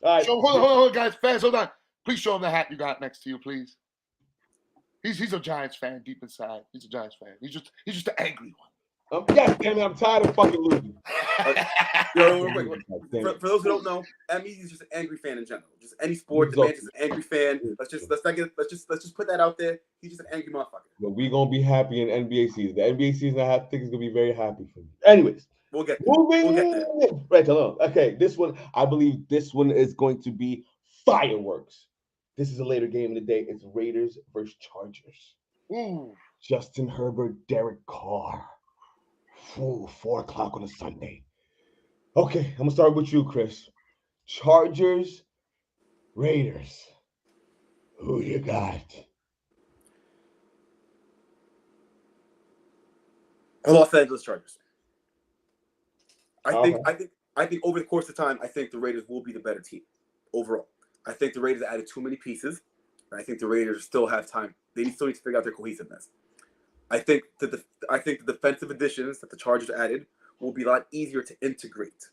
All right. So, hold on, guys. Fans, hold on. Please show him the hat you got next to you, please. He's a Giants fan deep inside. He's a Giants fan. He's just an angry one. God damn it, I'm tired of fucking losing. For those who don't know, he's just an angry fan in general. Just any sport, the man's just an angry fan. Let's just put that out there. He's just an angry motherfucker. But we're gonna be happy in NBA season. The NBA season, I think is gonna be very happy for me. Anyways, we'll get there. Right along. Okay, this one, I believe this one is going to be fireworks. This is a later game of the day. It's Raiders versus Chargers. Ooh. Justin Herbert, Derek Carr. 4 o'clock on a Sunday. Okay, I'm gonna start with you, Chris. Chargers, Raiders. Who you got? The Los Angeles Chargers. I think Okay. over the course of time, I think the Raiders will be the better team overall. I think the Raiders added too many pieces, and I think the Raiders still have time. They still need to figure out their cohesiveness. I think the defensive additions that the Chargers added will be a lot easier to integrate.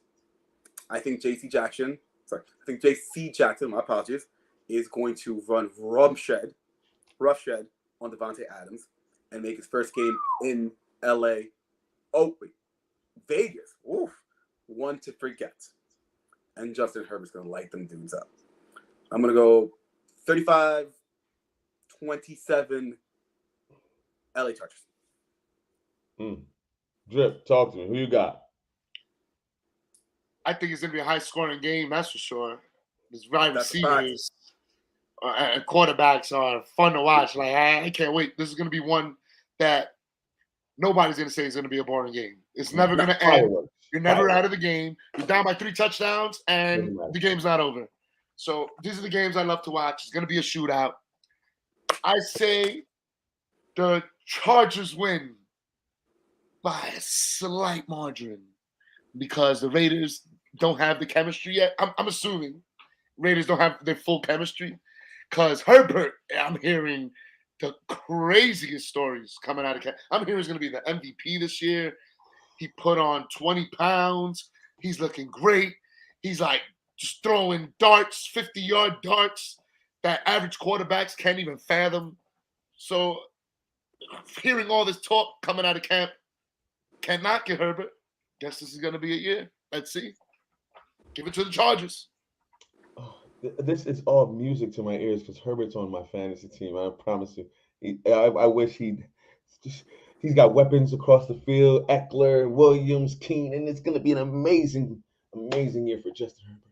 I think J.C. Jackson, my apologies, is going to run roughshed on Devontae Adams and make his first game in L.A. Oh, wait, Vegas. Oof. One to forget. And Justin Herbert's going to light them dudes up. I'm going to go 35-27 LA Chargers. Drip, talk to me. Who you got? I think it's going to be a high-scoring game, that's for sure. These wide receivers and quarterbacks are fun to watch. Like, I can't wait. This is going to be one that nobody's going to say is going to be a boring game. It's never going to end. You're never out of the game. You're down by 3 touchdowns, and the game's not over. So these are the games I love to watch. It's going to be a shootout. I say the Chargers win by a slight margin because the Raiders don't have the chemistry yet. I'm assuming Raiders don't have their full chemistry because Herbert, I'm hearing the craziest stories coming out of camp. I'm hearing he's going to be the MVP this year. He put on 20 pounds. He's looking great. He's like just throwing darts, 50-yard darts that average quarterbacks can't even fathom. So hearing all this talk coming out of camp, cannot get Herbert. Guess this is going to be a year. Let's see. Give it to the Chargers. This is all music to my ears because Herbert's on my fantasy team. I promise you. I wish he's got weapons across the field. Eckler, Williams, Keenan. It's going to be an amazing year for Justin Herbert.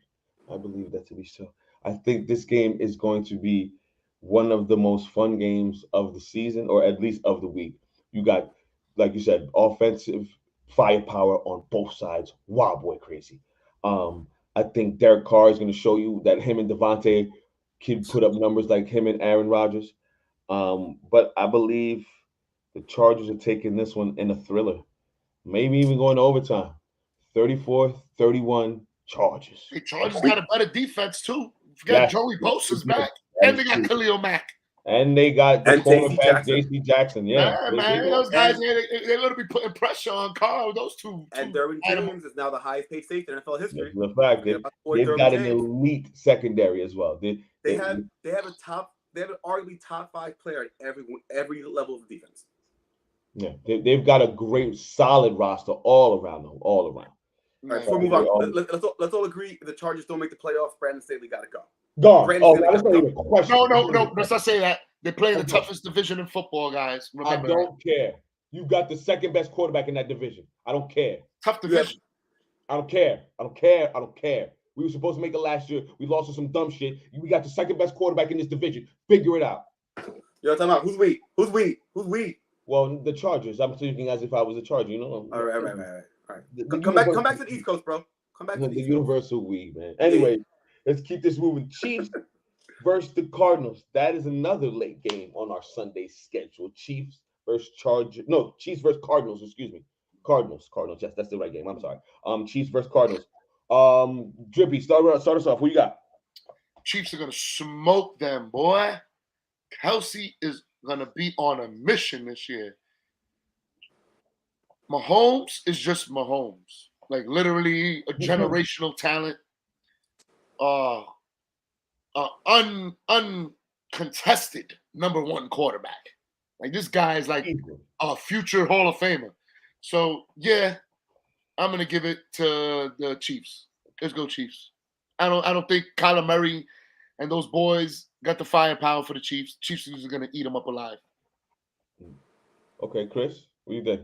I believe that to be so. I think this game is going to be one of the most fun games of the season, or at least of the week. You got, like you said, offensive firepower on both sides. Wow, boy, crazy. I think Derek Carr is going to show you that him and Devontae can put up numbers like him and Aaron Rodgers. But I believe the Chargers are taking this one in a thriller, maybe even going to overtime. 34-31 Chargers. The Chargers got a better defense, too. You got Joey Bosa's back, and they got Khalil Mack. And they got the cornerback, J.C. Jackson. Yeah, man, those guys, they're going to be putting pressure on Carr. Those two. And Derwin James is now the highest paid safety in NFL history. That's the fact. They've got an elite secondary as well. They have an arguably top 5 player at every level of defense. Yeah, they've got a great, solid roster all around them, all around. All right, before we move on, let's all agree if the Chargers don't make the playoffs, Brandon Staley got to go. Gone. That's not even a question. No. Let's not say that. They play in the toughest division in football, guys. Remember I don't care. You got the second best quarterback in that division. I don't care. Tough division. I don't care. We were supposed to make it last year. We lost to some dumb shit. We got the second best quarterback in this division. Figure it out. You're talking about who's we? Well, the Chargers. I'm speaking as if I was a Charger. You know. All right. Come back to the East Coast, bro. Come back to the universal we, man. Anyway, let's keep this moving. Chiefs versus the Cardinals. That is another late game on our Sunday schedule. Chiefs versus Cardinals. Excuse me. Cardinals. Yes, that's the right game. I'm sorry. Chiefs versus Cardinals. Drippy, start us off. Who you got? Chiefs are gonna smoke them, boy. Kelsey is gonna be on a mission this year. Mahomes is just Mahomes. Like literally a generational talent. Uncontested number 1 quarterback. Like this guy is like a future Hall of Famer. So yeah, I'm gonna give it to the Chiefs. Let's go Chiefs. I don't think Kyler Murray and those boys got the firepower for the Chiefs. Chiefs are gonna eat them up alive. Okay, Chris, what do you think?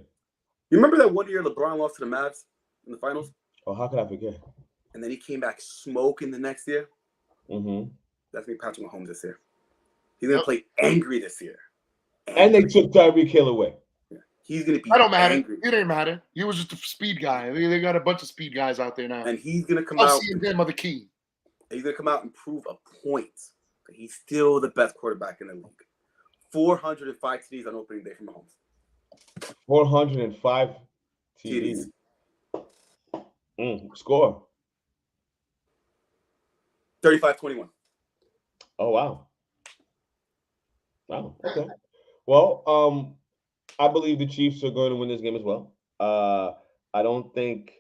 You remember that one year LeBron lost to the Mavs in the finals? Oh, how could I forget? And then he came back smoking the next year. Mm-hmm. That's me, Patrick Mahomes this year. He's gonna play angry this year. And they took Tyreek Hill away. Yeah. He's gonna be. I don't matter. Angry. It didn't matter. He was just a speed guy. They got a bunch of speed guys out there now. And he's gonna come out. Him are the key. He's gonna come out and prove a point. He's still the best quarterback in the league. 405 TDs on opening day for Mahomes. 405 TDs. Score. 35-21. Oh, wow. Wow. Okay. Well, I believe the Chiefs are going to win this game as well. I don't think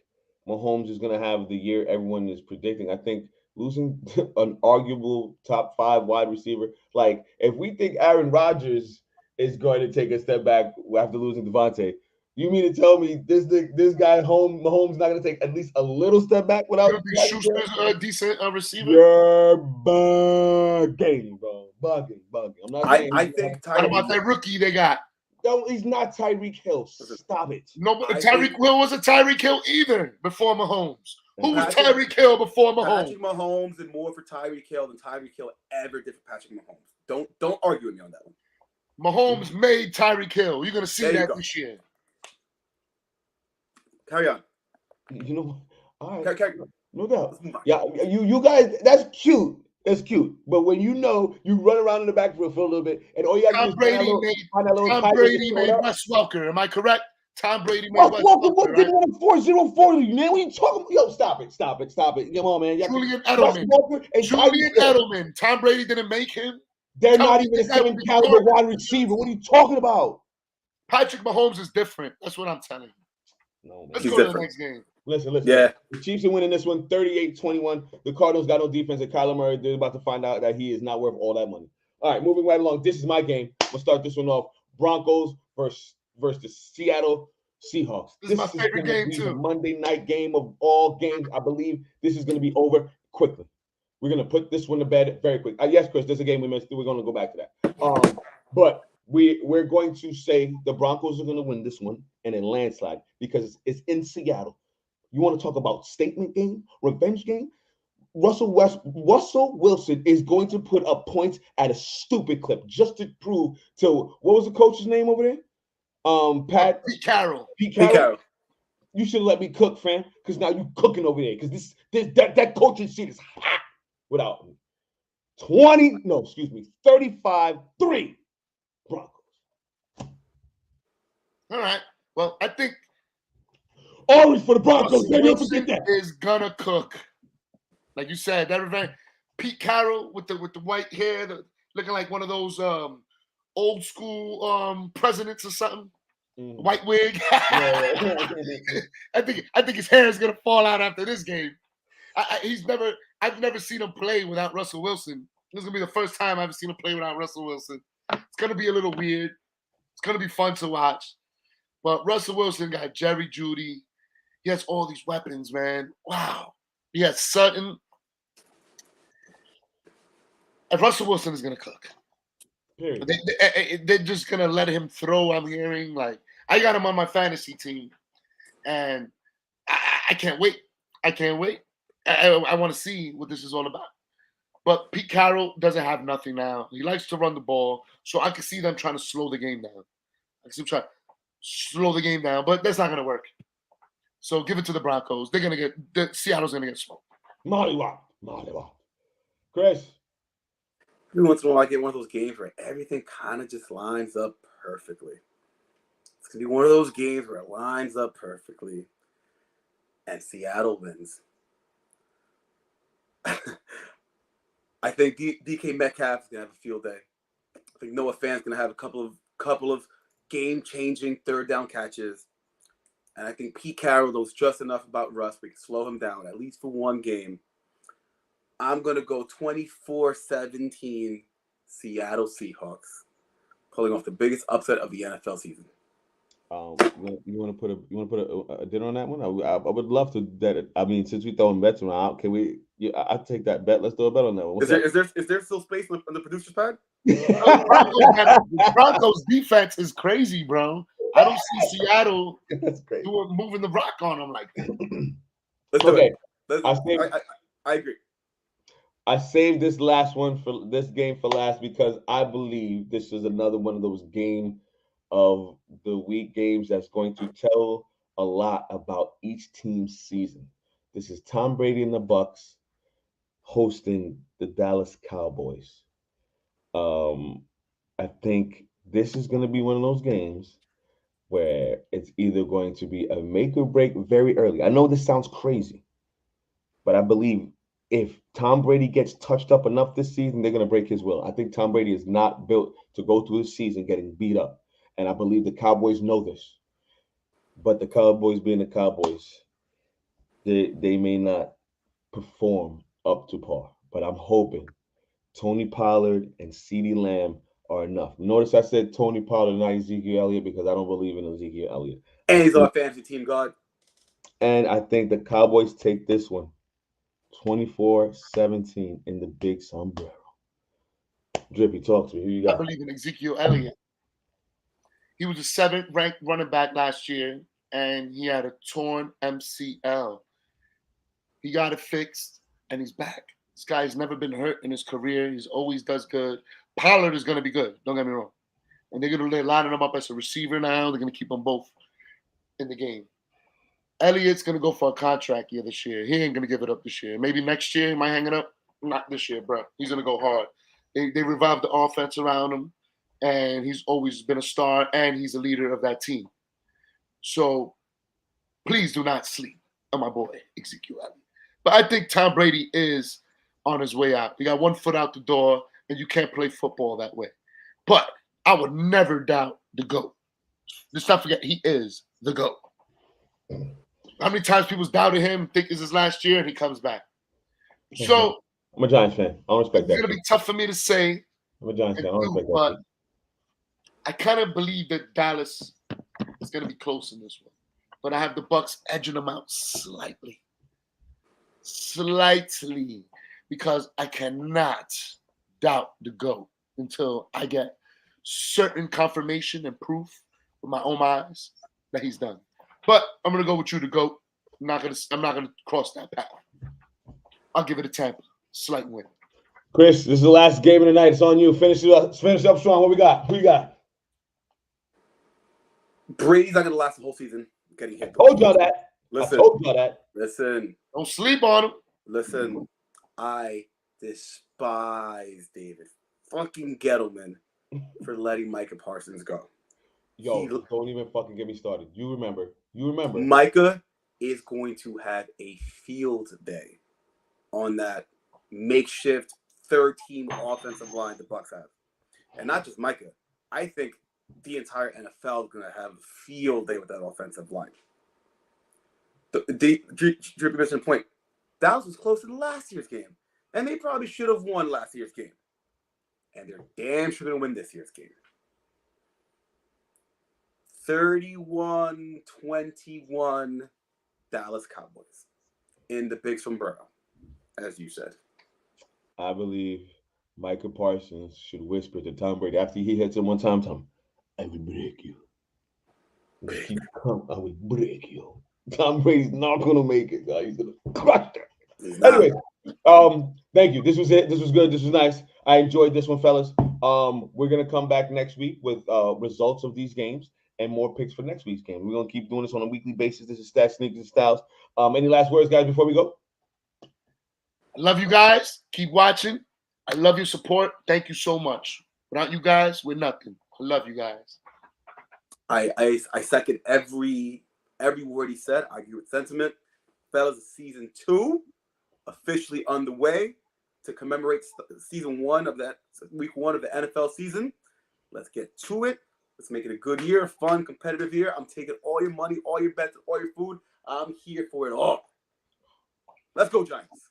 Mahomes is going to have the year everyone is predicting. I think losing an arguable top 5 wide receiver, like if we think Aaron Rodgers is going to take a step back after losing Devontae, you mean to tell me this guy Mahomes not going to take at least a little step back without? Schuster's a decent receiver. You're bugging, bro. Bugging. I'm not saying. I think What about that rookie they got? No, he's not Tyreek Hill. Stop it. No, but Tyreek Hill wasn't Tyreek Hill either before Mahomes. Who was Tyreek Hill before Mahomes? Patrick Mahomes did more for Tyreek Hill than Tyreek Hill ever did for Patrick Mahomes. Don't argue with me on that one. Mahomes made Tyreek Hill. You're gonna see that this year. Carry on. You know, all right. No doubt. Yeah, you guys, that's cute. That's cute. But when you run around in the backfield for a little bit, and all you have to do is Tom Brady made Wes Welker. Am I correct? Tom Brady made Wes Welker. What did one 4-0-40, man? What are you talking about? Yo, stop it. Come on, man. Julian Edelman. Tom Brady didn't make him. They're not even the same caliber wide receiver. What are you talking about? Patrick Mahomes is different. That's what I'm telling you. No, man. Let's go to the next game. Listen. Yeah. The Chiefs are winning this one 38-21. The Cardinals got no defense, and Kyler Murray, they're about to find out that he is not worth all that money. All right, moving right along. This is my game. I'm going to start this one off. Broncos versus the Seattle Seahawks. This is my favorite game, too. The Monday night game of all games. I believe this is going to be over quickly. We're going to put this one to bed very quick. Yes, Chris, there's a game we missed. We're going to go back to that. But we're going to say the Broncos are going to win this one and then landslide because it's in Seattle. You want to talk about statement game, revenge game? Russell Wilson is going to put up points at a stupid clip just to prove to what was the coach's name over there? Pete Carroll. Pete Carroll. You should let me cook, fam, because now you cooking over there. Because that coaching seat is hot without me. 35-3 Broncos. All right. Well, I think always for the Broncos. Don't forget that. Is gonna cook. Like you said, that revenge. Pete Carroll with the white hair, looking like one of those old school presidents or something. White wig. I think his hair is gonna fall out after this game. I've never seen him play without Russell Wilson. This is gonna be the first time I've seen him play without Russell Wilson. It's gonna be a little weird. It's gonna be fun to watch. But Russell Wilson got Jerry Jeudy. He has all these weapons, man. Wow. He has Sutton. And Russell Wilson is gonna cook. They're just gonna let him throw. I'm hearing I got him on my fantasy team, and I can't wait. I can't wait. I want to see what this is all about. But Pete Carroll doesn't have nothing now. He likes to run the ball, so I can see them trying to slow the game down. I can see them trying to slow the game down, but that's not going to work. So give it to the Broncos. Seattle's going to get smoked. Mollywop. Chris. Every once in a while, I get one of those games where everything kind of just lines up perfectly. It's going to be one of those games where it lines up perfectly, and Seattle wins. I think DK Metcalf is going to have a field day. I think Noah Fant's going to have a couple of game-changing third-down catches. And I think Pete Carroll knows just enough about Russ. We can slow him down, at least for one game. I'm going to go 24-17 Seattle Seahawks, pulling off the biggest upset of the NFL season. You want to put a dinner on that one? I would love to bet it. I mean, since we throwing bets around, can we? I'll take that bet. Let's do a bet on that one. Is there still space on the producer's pad? Broncos defense is crazy, bro. I don't see Seattle moving the rock on them like that. Let's do it. I agree. I saved this game for last because I believe this is another one of those game of the week games that's going to tell a lot about each team's season. This is Tom Brady and the Bucs hosting the Dallas Cowboys. I think this is going to be one of those games where it's either going to be a make or break very early. I know this sounds crazy, but I believe if Tom Brady gets touched up enough this season, they're going to break his will. I think Tom Brady is not built to go through the season getting beat up. And I believe the Cowboys know this. But the Cowboys being the Cowboys, they may not perform up to par. But I'm hoping Tony Pollard and CeeDee Lamb are enough. Notice I said Tony Pollard, not Ezekiel Elliott, because I don't believe in Ezekiel Elliott. And he's our fantasy team god. And I think the Cowboys take this one 24-17 in the big sombrero. Drippy, talk to me. Who you got? I believe in Ezekiel Elliott. He was the 7th ranked running back last year, and he had a torn MCL. He got it fixed, and he's back. This guy's never been hurt in his career. He's always does good. Pollard is going to be good. Don't get me wrong. And they're going to line him up as a receiver now. They're going to keep them both in the game. Elliott's going to go for a contract year this year. He ain't going to give it up this year. Maybe next year he might hang it up. Not this year, bro. He's going to go hard. They revived the offense around him, and he's always been a star, and he's a leader of that team. So please do not sleep on my boy, Ezekiel Elliott. But I think Tom Brady is on his way out. He got one foot out the door, and you can't play football that way. But I would never doubt the GOAT. Let's not forget, he is the GOAT. How many times people doubted him, think it's his last year, and he comes back. So I'm a Giants fan. I don't respect that. It's going to be tough for me to say. I'm a Giants fan. I don't respect that. But I kind of believe that Dallas is going to be close in this one. But I have the Bucs edging them out slightly. Slightly. Because I cannot doubt the GOAT until I get certain confirmation and proof with my own eyes that he's done. But I'm gonna go with you, the GOAT. I'm not gonna cross that path. I'll give it a Tampa. Slight win. Chris, this is the last game of the night. It's on you. Finish up strong. What we got? Who you got? Brady's not gonna last the whole season. Getting hit. Told y'all that. Listen. I told y'all that. Listen. Don't sleep on him. Listen. I despise David fucking Gettleman for letting Micah Parsons go. Yo, don't even fucking get me started. You remember. Micah is going to have a field day on that makeshift third-team offensive line the Bucs have. And not just Micah. I think the entire NFL is going to have a field day with that offensive line. Drippy mentioned point. Dallas was close in last year's game. And they probably should have won last year's game. And they're damn sure going to win this year's game. 31-21 Dallas Cowboys in the big sombrero, as you said. I believe Micah Parsons should whisper to Tom Brady after he hits him one time, Tom, I will break you. If you come, I will break you. Tom Brady's not going to make it. He's going to crush it. Anyway, thank you. This was it. This was good. This was nice. I enjoyed this one, fellas. We're going to come back next week with results of these games and more picks for next week's game. We're going to keep doing this on a weekly basis. This is Stats, Sneakers, and Styles. Any last words, guys, before we go? I love you guys. Keep watching. I love your support. Thank you so much. Without you guys, we're nothing. I love you guys. I second every word he said. I agree with sentiment. Fellas, season 2 officially underway to commemorate season 1 of that week 1 of the NFL season. Let's get to it. Let's make it a good year, fun, competitive year. I'm taking all your money, all your bets, all your food. I'm here for it all. Let's go, Giants.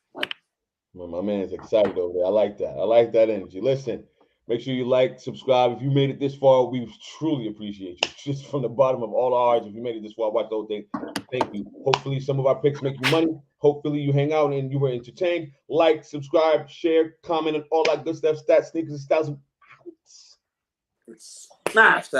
Well, my man's excited over there. I like that. I like that energy. Listen, make sure you like, subscribe. If you made it this far, we truly appreciate you. Just from the bottom of all our hearts, if you made it this far, watch the whole thing. Thank you. Hopefully, some of our picks make you money. Hopefully, you hang out and you were entertained. Like, subscribe, share, comment, and all that good stuff. Stats, Sneakers, and Styles. Smash that.